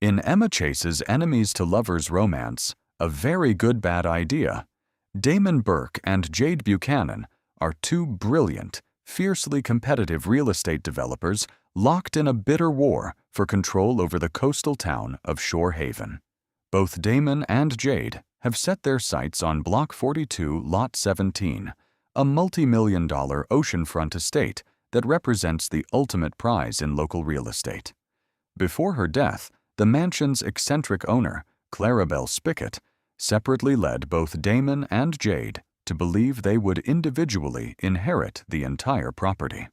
In Emma Chase's Enemies to Lovers romance, A Very Good Bad Idea, Damon Burke and Jade Buchanan are two brilliant, fiercely competitive real estate developers locked in a bitter war for control over the coastal town of Shore Haven. Both Damon and Jade have set their sights on Block 42, Lot 17, a multi-million-dollar oceanfront estate that represents the ultimate prize in local real estate. Before her death, the mansion's eccentric owner, Clarabelle Spickett, separately led both Damon and Jade to believe they would individually inherit the entire property.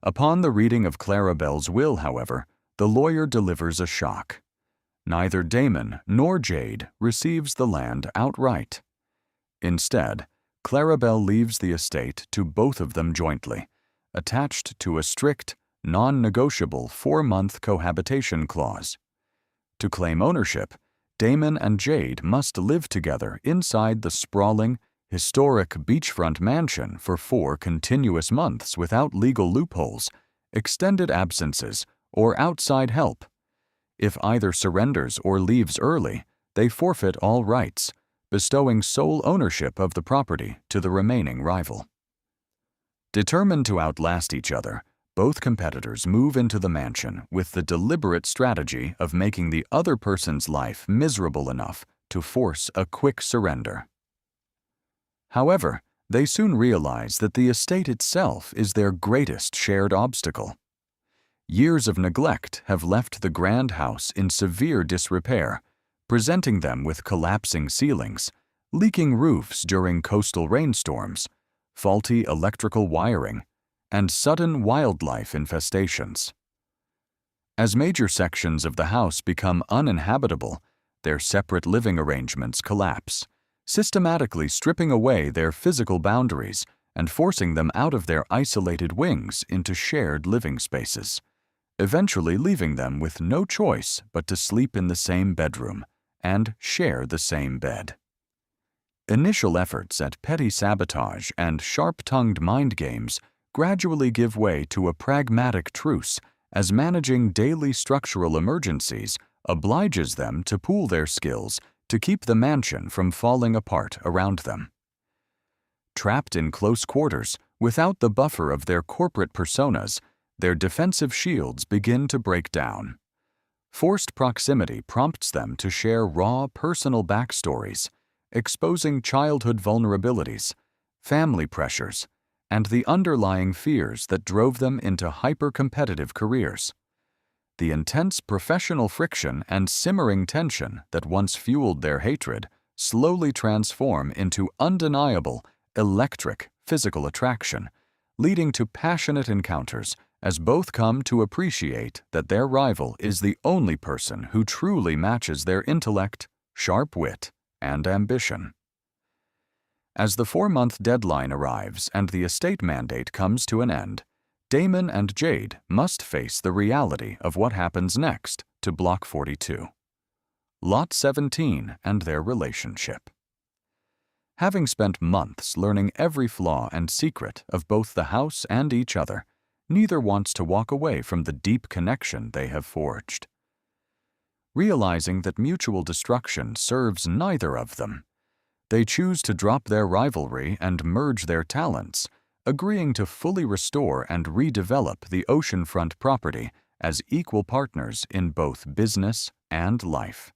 Upon the reading of Clarabelle's will, however, the lawyer delivers a shock. Neither Damon nor Jade receives the land outright. Instead, Clarabelle leaves the estate to both of them jointly, attached to a strict, non-negotiable 4-month cohabitation clause. To claim ownership, Damon and Jade must live together inside the sprawling, historic beachfront mansion for 4 continuous months without legal loopholes, extended absences, or outside help. If either surrenders or leaves early, they forfeit all rights, bestowing sole ownership of the property to the remaining rival. Determined to outlast each other, both competitors move into the mansion with the deliberate strategy of making the other person's life miserable enough to force a quick surrender. However, they soon realize that the estate itself is their greatest shared obstacle. Years of neglect have left the grand house in severe disrepair, presenting them with collapsing ceilings, leaking roofs during coastal rainstorms, faulty electrical wiring, and sudden wildlife infestations. As major sections of the house become uninhabitable, their separate living arrangements collapse, systematically stripping away their physical boundaries and forcing them out of their isolated wings into shared living spaces, eventually leaving them with no choice but to sleep in the same bedroom and share the same bed. Initial efforts at petty sabotage and sharp-tongued mind games gradually give way to a pragmatic truce as managing daily structural emergencies obliges them to pool their skills to keep the mansion from falling apart around them. Trapped in close quarters, without the buffer of their corporate personas, their defensive shields begin to break down. Forced proximity prompts them to share raw personal backstories, exposing childhood vulnerabilities, family pressures, and the underlying fears that drove them into hyper-competitive careers. The intense professional friction and simmering tension that once fueled their hatred slowly transform into undeniable, electric physical attraction, leading to passionate encounters as both come to appreciate that their rival is the only person who truly matches their intellect, sharp wit, and ambition. As the 4-month deadline arrives and the estate mandate comes to an end, Damon and Jade must face the reality of what happens next to Block 42. Lot 17 and their relationship. Having spent months learning every flaw and secret of both the house and each other, neither wants to walk away from the deep connection they have forged. Realizing that mutual destruction serves neither of them, they choose to drop their rivalry and merge their talents, agreeing to fully restore and redevelop the oceanfront property as equal partners in both business and life.